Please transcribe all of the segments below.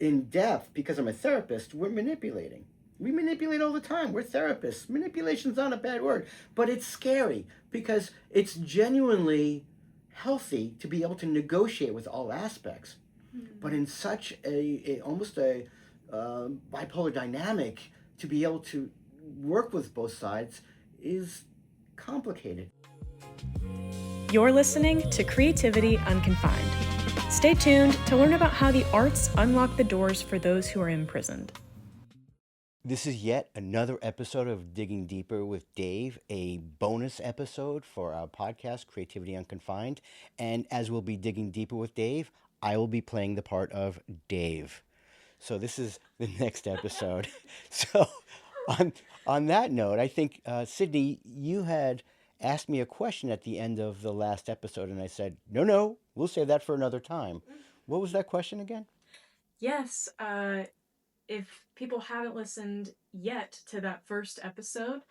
in depth because I'm a therapist, we're manipulating. We manipulate all the time. We're therapists. Manipulation's not a bad word, but it's scary because it's genuinely healthy to be able to negotiate with all aspects. But in such a almost a bipolar dynamic, to be able to work with both sides is complicated. You're listening to Creativity Unconfined. Stay tuned to learn about how the arts unlock the doors for those who are imprisoned. This is yet another episode of Digging Deeper with Dave, a bonus episode for our podcast, Creativity Unconfined. And as we'll be digging deeper with Dave, I will be playing the part of Dave. So this is the next episode. So on on that note, I think Sydney, you had asked me a question at the end of the last episode, and I said, no, we'll save that for another time. What was that question again? Yes, if people haven't listened yet to that first episode,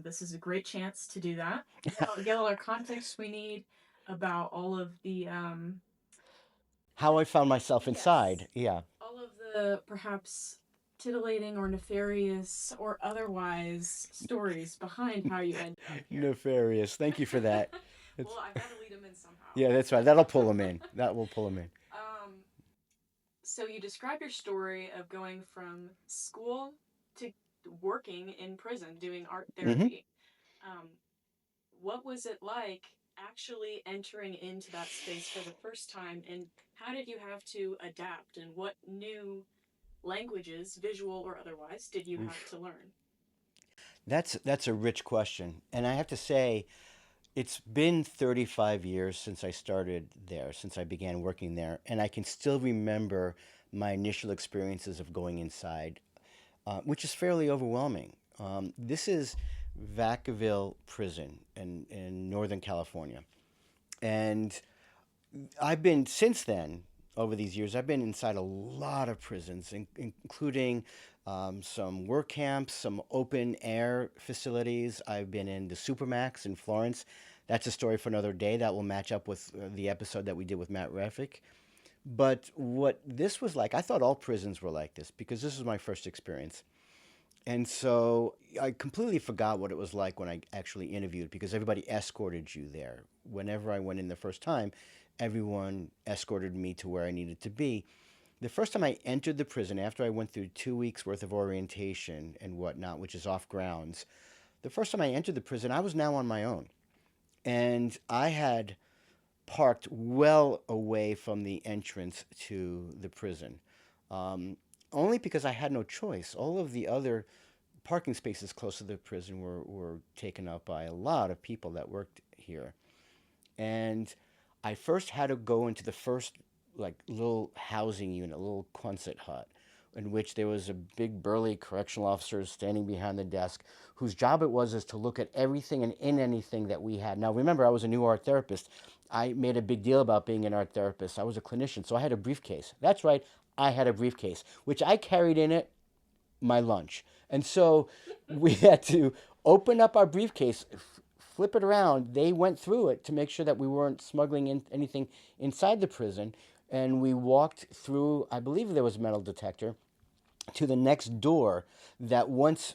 this is a great chance to do that. Get all our context we need about all of the How I found myself inside. Yeah. all of the perhaps titillating or nefarious or otherwise stories behind how you end up here. Nefarious. Thank you for that. Well, I've got to lead them in somehow. Yeah, that's right. That'll pull them in. That will pull them in. So you describe your story of going from school to working in prison, doing art therapy. What was it like actually entering into that space for the first time, and how did you have to adapt, and what new languages, visual or otherwise, did you have to learn? That's a rich question, and I have to say, it's been 35 years since I started there, since I began working there, and I can still remember my initial experiences of going inside, which is fairly overwhelming. This is Vacaville Prison in Northern California, and I've been since then. Over these years, I've been inside a lot of prisons, including some work camps, some open air facilities. I've been in the Supermax in Florence. That's a story for another day. That will match up with the episode that we did with Matt Reffick. But what this was like, I thought all prisons were like this because this was my first experience. And so I completely forgot what it was like when I actually interviewed because everybody escorted you there. Whenever I went in the first time, everyone escorted me to where I needed to be. The first time I entered the prison, after I went through 2 weeks worth of orientation and whatnot, which is off grounds, the first time I entered the prison, I was now on my own. And I had parked well away from the entrance to the prison, um, only because I had no choice. All of the other parking spaces close to the prison were taken up by a lot of people that worked here. And I first had to go into the first like little housing unit, a little Quonset hut, in which there was a big burly correctional officer standing behind the desk, whose job it was is to look at everything and in anything that we had. Now remember, I was a new art therapist. I made a big deal about being an art therapist. I was a clinician, so I had a briefcase. That's right, I had a briefcase, which I carried in it my lunch. And so we had to open up our briefcase, flip it around. They went through it to make sure that we weren't smuggling in anything inside the prison. And we walked through, I believe there was a metal detector, to the next door that once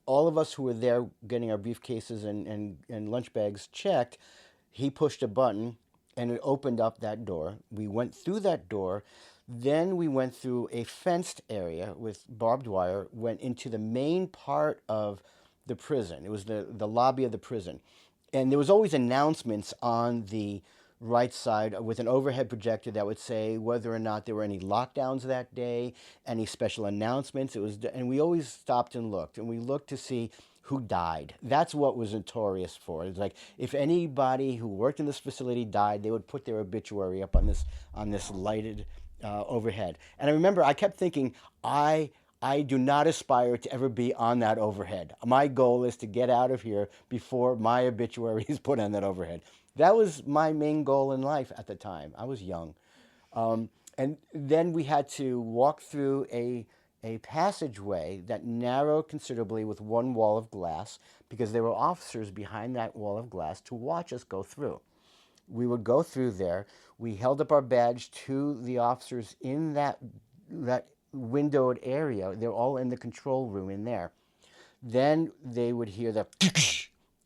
all of us who were there getting our briefcases and lunch bags checked, he pushed a button and it opened up that door. We went through that door. Then we went through a fenced area with barbed wire, went into the main part of the prison. It was the lobby of the prison. And there was always announcements on the right side with an overhead projector that would say whether or not there were any lockdowns that day, any special announcements. It was, and we always stopped and we looked to see who died. That's what was notorious for. It's like if anybody who worked in this facility died, they would put their obituary up on this lighted overhead. And I remember I kept thinking, I do not aspire to ever be on that overhead. My goal is to get out of here before my obituary is put on that overhead. That was my main goal in life at the time. I was young. And then we had to walk through a passageway that narrowed considerably with one wall of glass because there were officers behind that wall of glass to watch us go through. We would go through there. We held up our badge to the officers in that windowed area. They're all in the control room in there. Then they would hear the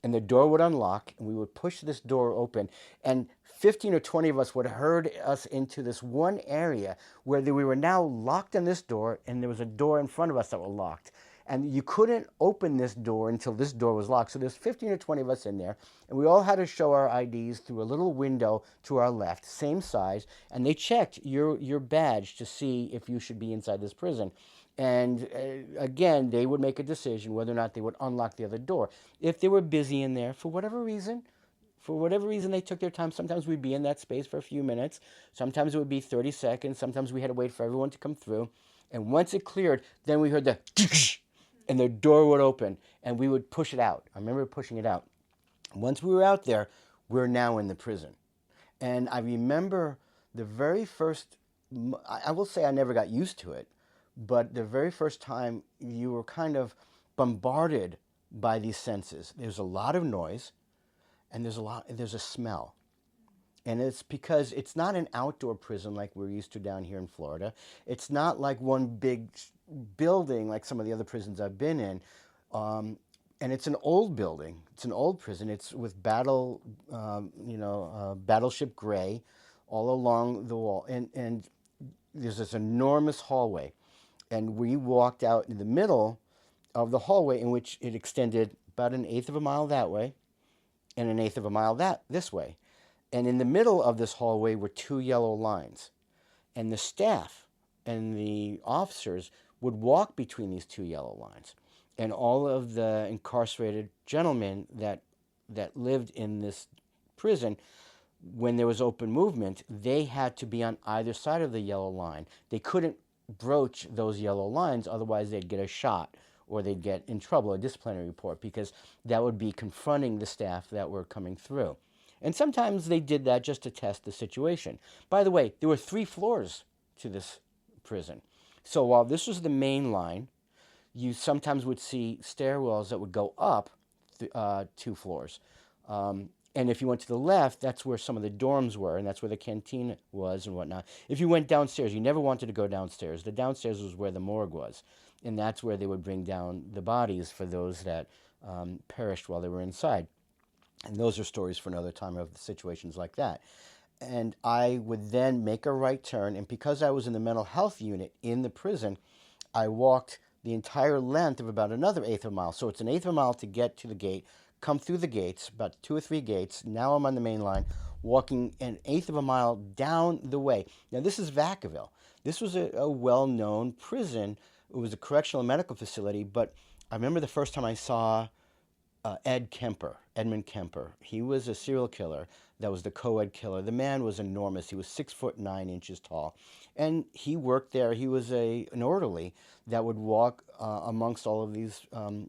and the door would unlock, and we would push this door open, and 15 or 20 of us would herd us into this one area where we were now locked on this door, and there was a door in front of us that were locked. And you couldn't open this door until this door was locked. So there's 15 or 20 of us in there, and we all had to show our IDs through a little window to our left, same size, and they checked your badge to see if you should be inside this prison. And again, they would make a decision whether or not they would unlock the other door. If they were busy in there for whatever reason, they took their time. Sometimes we'd be in that space for a few minutes. Sometimes it would be 30 seconds. Sometimes we had to wait for everyone to come through. And once it cleared, then we heard the and the door would open and we would push it out. I remember pushing it out. Once we were out there, we're now in the prison. And I remember the very first, I will say I never got used to it, but the very first time you were kind of bombarded by these senses. There's a lot of noise and there's a smell. And it's because it's not an outdoor prison like we're used to down here in Florida. It's not like one big building like some of the other prisons I've been in. And it's an old building. It's an old prison. It's with battleship gray all along the wall. And there's this enormous hallway. And we walked out in the middle of the hallway in which it extended about an eighth of a mile that way and an eighth of a mile this way. And in the middle of this hallway were two yellow lines. And the staff and the officers would walk between these two yellow lines. And all of the incarcerated gentlemen that lived in this prison, when there was open movement, they had to be on either side of the yellow line. They couldn't broach those yellow lines, otherwise they'd get a shot or they'd get in trouble, a disciplinary report, because that would be confronting the staff that were coming through. And sometimes they did that just to test the situation. By the way, there were 3 floors to this prison. So while this was the main line, you sometimes would see stairwells that would go up 2 floors. And if you went to the left, that's where some of the dorms were, and that's where the canteen was and whatnot. If you went downstairs, you never wanted to go downstairs. The downstairs was where the morgue was, and that's where they would bring down the bodies for those that perished while they were inside. And those are stories for another time of situations like that. And I would then make a right turn, and because I was in the mental health unit in the prison, I walked the entire length of about another eighth of a mile. So it's an eighth of a mile to get to the gate, come through the gates, about 2 or 3 gates. Now I'm on the main line, walking an eighth of a mile down the way. Now this is Vacaville. This was a well-known prison. It was a correctional medical facility, but I remember the first time I saw Edmund Kemper. He was a serial killer that was the co-ed killer. The man was enormous. He was 6'9" tall. And he worked there. He was an orderly that would walk amongst all of these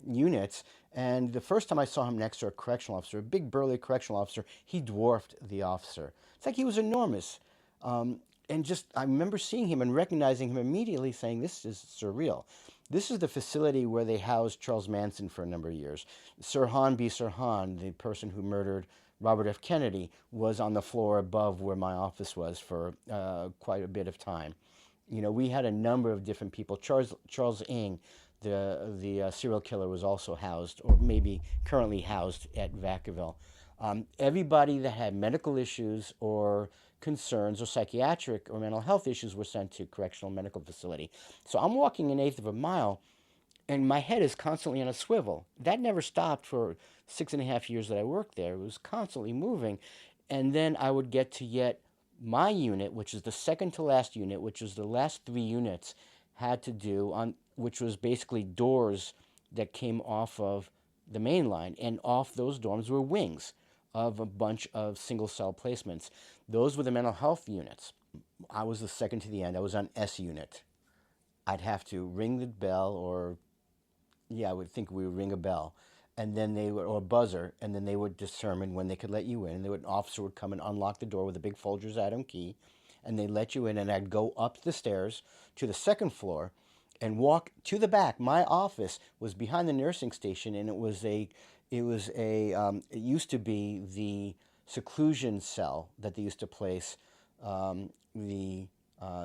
units. And the first time I saw him next to a correctional officer, a big burly correctional officer, he dwarfed the officer. It's like he was enormous. And just, I remember seeing him and recognizing him immediately, saying, this is surreal. This is the facility where they housed Charles Manson for a number of years. Sirhan B. Sirhan, the person who murdered Robert F. Kennedy, was on the floor above where my office was for quite a bit of time. You know, we had a number of different people. Charles Ng, the serial killer, was also housed, or maybe currently housed, at Vacaville. Everybody that had medical issues or concerns or psychiatric or mental health issues were sent to correctional medical facility. So I'm walking an eighth of a mile, and my head is constantly on a swivel. That never stopped for 6.5 years that I worked there. It was constantly moving. And then I would get to yet my unit, which is the second to last unit, which was the last 3 units had to do on, which was basically doors that came off of the main line, and off those dorms were wings of a bunch of single cell placements. Those were the mental health units. I was the second to the end. I was on S unit. I'd have to ring the bell, or I would think we would ring a bell, and then they would, or a buzzer, and then they would determine when they could let you in. An officer would come and unlock the door with a big Folgers Atom key, and they'd let you in, and I'd go up the stairs to the second floor and walk to the back. My office was behind the nursing station, and it used to be the seclusion cell that they used to place the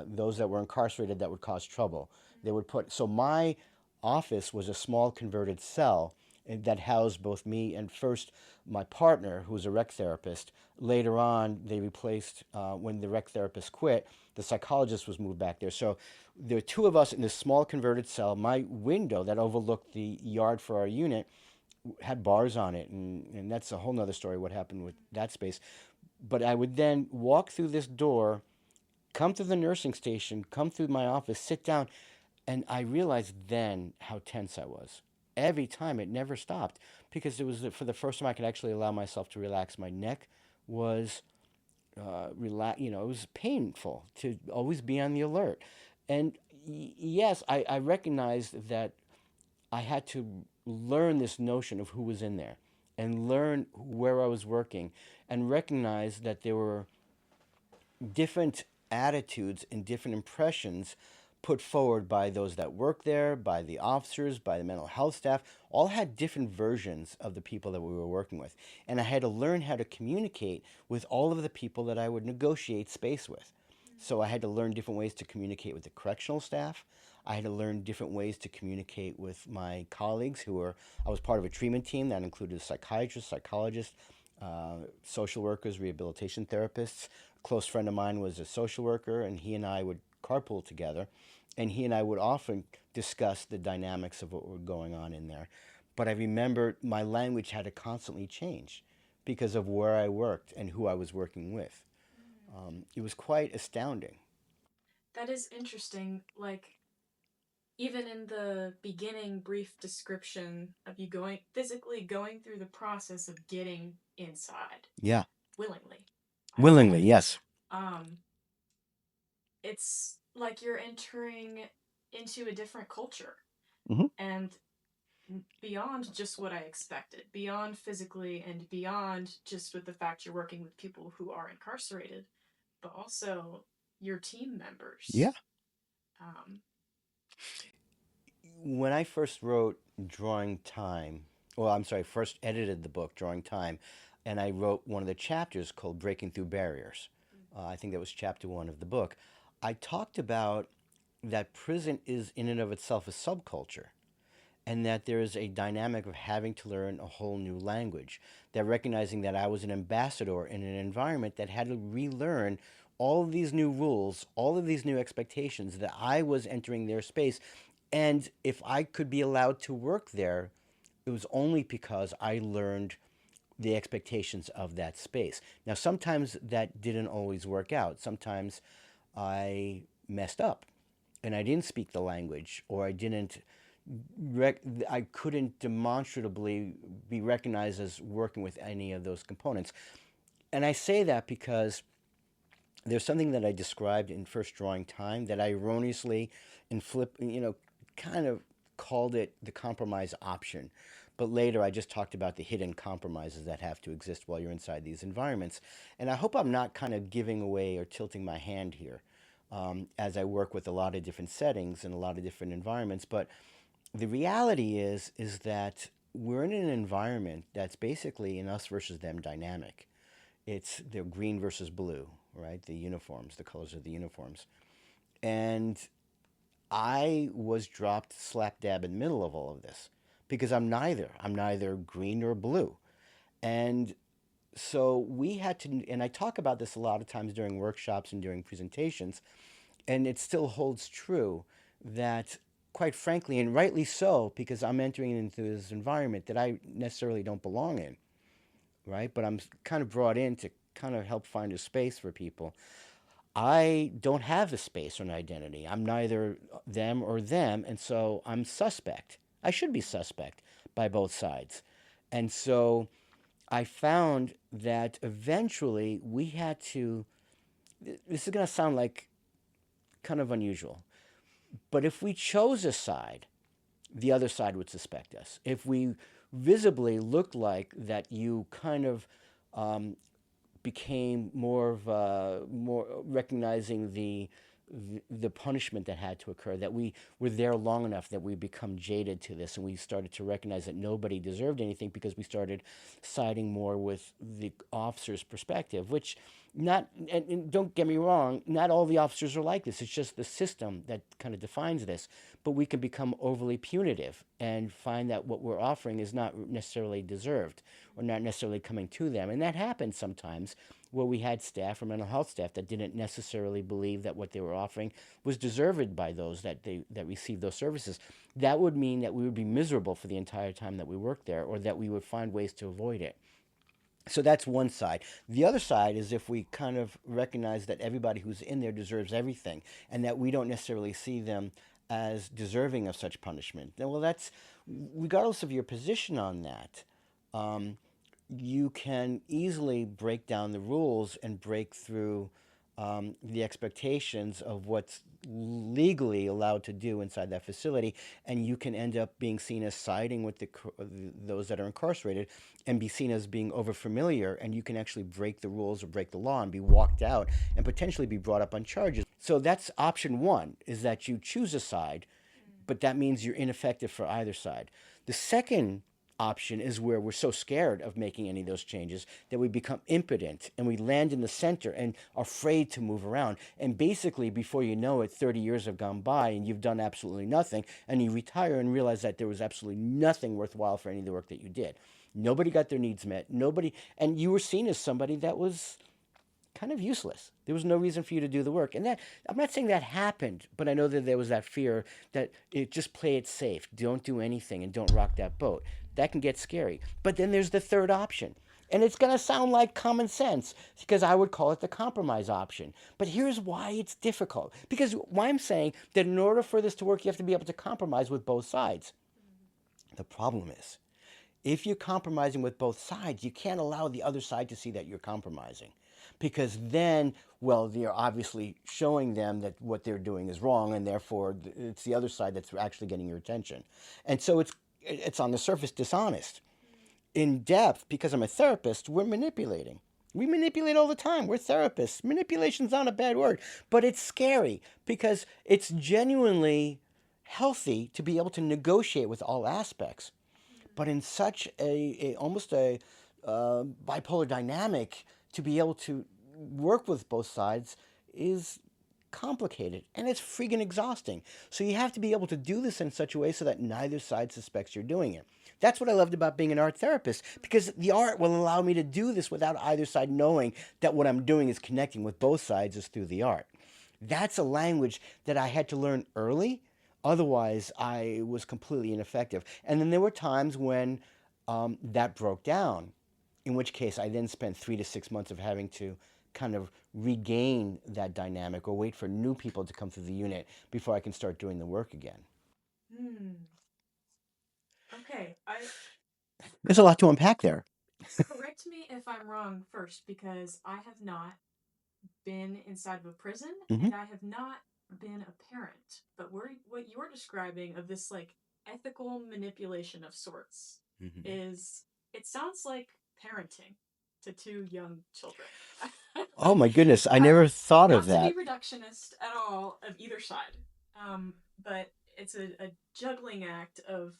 those that were incarcerated that would cause trouble. They would put, so my office was a small converted cell that housed both me and first my partner, who was a rec therapist. Later on, they replaced, when the rec therapist quit, the psychologist was moved back there. So there were two of us in this small converted cell. My window that overlooked the yard for our unit had bars on it, and that's a whole nother story what happened with that space. But I would then walk through this door, come to the nursing station, come through my office, sit down, and I realized then how tense I was. Every time it never stopped because it was for the first time I could actually allow myself to relax. My neck was it was painful to always be on the alert. And yes, I recognized that I had to learn this notion of who was in there and learn where I was working and recognize that there were different attitudes and different impressions put forward by those that work there, by the officers, by the mental health staff, all had different versions of the people that we were working with. And I had to learn how to communicate with all of the people that I would negotiate space with. So I had to learn different ways to communicate with the correctional staff. I had to learn different ways to communicate with my colleagues I was part of a treatment team that included psychiatrists, psychologists, social workers, rehabilitation therapists. A close friend of mine was a social worker, and he and I would carpool together, and he and I would often discuss the dynamics of what were going on in there. But I remember my language had to constantly change because of where I worked and who I was working with. It was quite astounding. That is interesting. Like, even in the beginning brief description of you physically going through the process of getting inside Yeah, willingly, I would willingly, add. yes. Um, it's like you're entering into a different culture Hmm. and beyond just what I expected, beyond physically and beyond just with the fact you're working with people who are incarcerated, but also your team Yeah. members. Um, When I first wrote Drawing Time, well, I'm sorry, first edited the book Drawing Time, and I wrote one of the chapters called Breaking Through Barriers. I think that was chapter one of the book. I talked about that prison is in and of itself a subculture, and that there is a dynamic of having to learn a whole new language. That recognizing that I was an ambassador in an environment that had to relearn all of these new rules, all of these new expectations, that I was entering their space. And if I could be allowed to work there, it was only because I learned the expectations of that space. Now, sometimes that didn't always work out. Sometimes I messed up and I didn't speak the language, or I didn't I couldn't demonstrably be recognized as working with any of those components. And I say that because there's something that I described in First Drawing Time that I erroneously and kind of called it the compromise option. But later I just talked about the hidden compromises that have to exist while you're inside these environments. And I hope I'm not kind of giving away or tilting my hand here, as I work with a lot of different settings and a lot of different environments. But the reality is that we're in an environment that's basically an us versus them dynamic. It's the green versus blue, right? The uniforms, the colors of the uniforms. And I was dropped slap dab in the middle of all of this because I'm neither. I'm neither green nor blue. And so we had to, and I talk about this a lot of times during workshops and during presentations, and it still holds true that, quite frankly, and rightly so, because I'm entering into this environment that I necessarily don't belong in, right? But I'm kind of brought in to kind of help find a space for people. I don't have a space or an identity. I'm neither them or them, and so I'm suspect. I should be suspect by both sides. And so I found that eventually we had to. This is going to sound like kind of unusual, but if we chose a side, the other side would suspect us. If we visibly looked like that, you kind of became more of more recognizing the punishment that had to occur, that we were there long enough that we become jaded to this, and we started to recognize that nobody deserved anything because we started siding more with the officer's perspective, which Not, and don't get me wrong, not all the officers are like this. It's just the system that kind of defines this. But we can become overly punitive and find that what we're offering is not necessarily deserved or not necessarily coming to them. And that happens sometimes where we had staff or mental health staff that didn't necessarily believe that what they were offering was deserved by those that received those services. That would mean that we would be miserable for the entire time that we worked there, or that we would find ways to avoid it. So that's one side. The other side is if we kind of recognize that everybody who's in there deserves everything, and that we don't necessarily see them as deserving of such punishment. Well, that's regardless of your position on that. Um, you can easily break down the rules and break through the expectations of what's legally allowed to do inside that facility, and you can end up being seen as siding with those that are incarcerated, and be seen as being overfamiliar, and you can actually break the rules or break the law and be walked out and potentially be brought up on charges. So that's option one: is that you choose a side, but that means you're ineffective for either side. The second option is where we're so scared of making any of those changes that we become impotent and we land in the center and are afraid to move around. And basically, before you know it, 30 years have gone by and you've done absolutely nothing, and you retire and realize that there was absolutely nothing worthwhile for any of the work that you did. Nobody got their needs met. Nobody, and you were seen as somebody that was kind of useless. There was no reason for you to do the work. And that, I'm not saying that happened, but I know that there was that fear that it just play it safe. Don't do anything and don't rock that boat. That can get scary. But then there's the third option. And it's going to sound like common sense because I would call it the compromise option. But here's why it's difficult. Because why I'm saying that in order for this to work, you have to be able to compromise with both sides. The problem is, if you're compromising with both sides, you can't allow the other side to see that you're compromising. Because then, well, you're obviously showing them that what they're doing is wrong, and therefore it's the other side that's actually getting your attention. And so it's on the surface dishonest. In depth, because I'm a therapist, we're manipulating. We manipulate all the time. We're therapists. Manipulation's not a bad word, but it's scary because it's genuinely healthy to be able to negotiate with all aspects, but in such a almost a bipolar dynamic, to be able to work with both sides is complicated and it's freaking exhausting. So you have to be able to do this in such a way so that neither side suspects you're doing it. That's what I loved about being an art therapist, because the art will allow me to do this without either side knowing that what I'm doing is connecting with both sides is through the art. That's a language that I had to learn early. Otherwise, I was completely ineffective. And then there were times when that broke down, in which case I then spent 3 to 6 months of having to kind of regain that dynamic or wait for new people to come through the unit before I can start doing the work again. Hmm. Okay. I There's a lot to unpack there. correct me if I'm wrong first, because I have not been inside of a prison Mm-hmm. and I have not been a parent. But what you're describing of this like ethical manipulation of sorts Mm-hmm. is, it sounds like parenting to two young children. Oh my goodness, I I, never thought of not to be that. reductionist at all of either side, but it's a juggling act of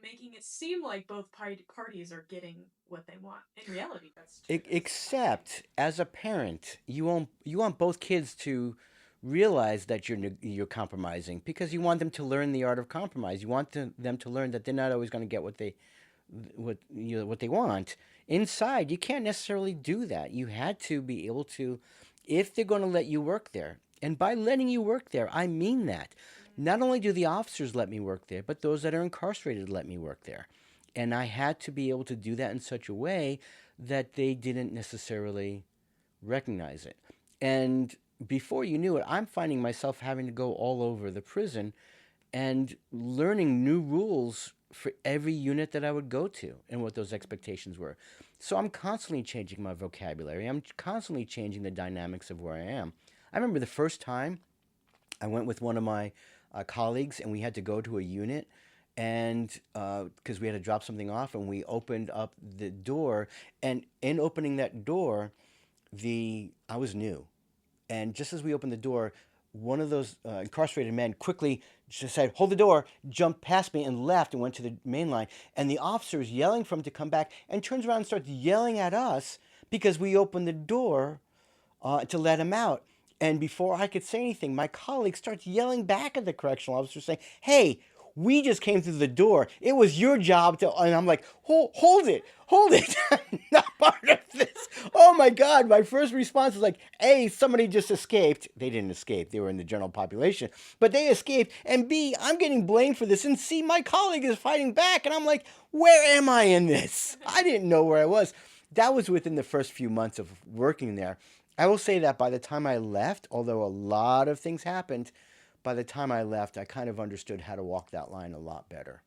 making it seem like both parties are getting what they want. In reality, that's just happening. Except as a parent, you want both kids to realize that you're compromising because you want them to learn the art of compromise. You want them to learn that they're not always going to get what they want. Inside, you can't necessarily do that. You had to be able to, if they're going to let you work there. And by letting you work there, I mean that. Not only do the officers let me work there, but those that are incarcerated let me work there. And I had to be able to do that in such a way that they didn't necessarily recognize it. And before you knew it, I'm finding myself having to go all over the prison and learning new rules for every unit that I would go to and what those expectations were. So I'm constantly changing my vocabulary. I'm constantly changing the dynamics of where I am. I remember the first time I went with one of my colleagues and we had to go to a unit, and because we had to drop something off, and we opened up the door, and in opening that door, the I was new, and just as we opened the door, one of those incarcerated men quickly just said, "Hold the door," jumped past me and left and went to the main line. And the officer is yelling for him to come back and turns around and starts yelling at us because we opened the door to let him out. And before I could say anything, my colleague starts yelling back at the correctional officer saying, "Hey, we just came through the door. It was your job to," and I'm like, hold it, hold it. I'm not part of this. Oh my God. My first response was like, A, somebody just escaped. They didn't escape. They were in the general population, but they escaped. And B, I'm getting blamed for this. And C, my colleague is fighting back. And I'm like, where am I in this? I didn't know where I was. That was within the first few months of working there. I will say that by the time I left, although a lot of things happened, by the time I left, I kind of understood how to walk that line a lot better.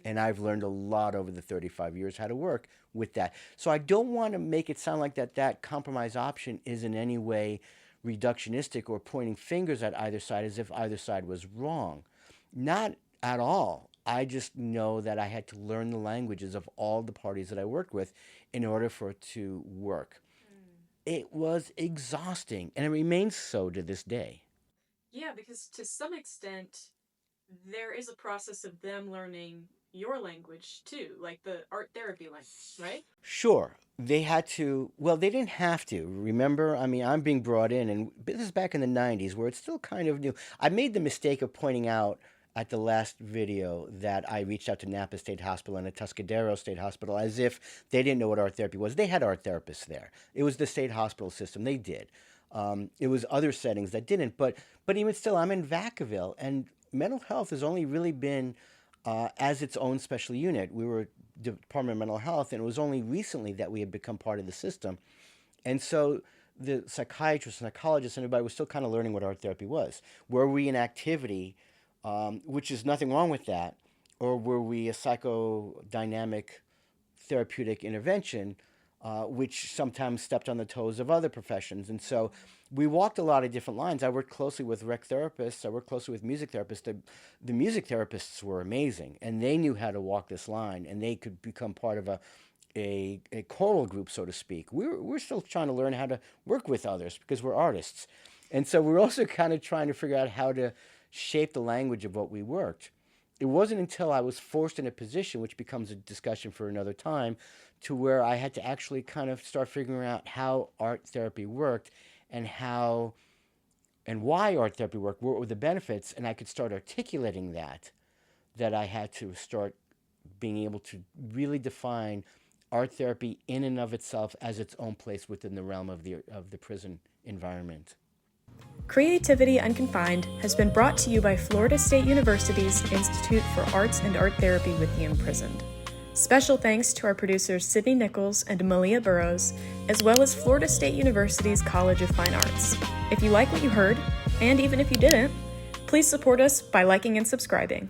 And I've learned a lot over the 35 years how to work with that. So I don't want to make it sound like that compromise option is in any way reductionistic or pointing fingers at either side as if either side was wrong. Not at all. I just know that I had to learn the languages of all the parties that I worked with in order for it to work. It was exhausting, and it remains so to this day. Yeah, because to some extent, there is a process of them learning your language too, like the art therapy language, right? Sure, they had to. Well, they didn't have to. Remember, I mean, I'm being brought in, and this is back in the '90s, where it's still kind of new. I made the mistake of pointing out at the last video that I reached out to Napa State Hospital and a Tuscadero State Hospital as if they didn't know what art therapy was. They had art therapists there. It was the state hospital system. They did. It was other settings that didn't. But even still, I'm in Vacaville, and mental health has only really been as its own special unit. We were Department of Mental Health, and it was only recently that we had become part of the system. And so the psychiatrists, psychologists, and everybody was still kind of learning what art therapy was. Were we an activity, which is nothing wrong with that, or were we a psychodynamic therapeutic intervention, which sometimes stepped on the toes of other professions. And so we walked a lot of different lines. I worked closely with rec therapists. I worked closely with music therapists. The music therapists were amazing, and they knew how to walk this line, and they could become part of a choral group, so to speak. We're still trying to learn how to work with others because we're artists. And so we're also kind of trying to figure out how to shape the language of what we worked. It wasn't until I was forced in a position, which becomes a discussion for another time, to where I had to actually kind of start figuring out how art therapy worked and how and why art therapy worked, what were the benefits, and I could start articulating that I had to start being able to really define art therapy in and of itself as its own place within the realm of the prison environment. Creativity Unconfined has been brought to you by Florida State University's Institute for Arts and Art Therapy with the Imprisoned. Special thanks to our producers Sydney Nichols and Malia Burrows, as well as Florida State University's College of Fine Arts. If you like what you heard, and even if you didn't, please support us by liking and subscribing.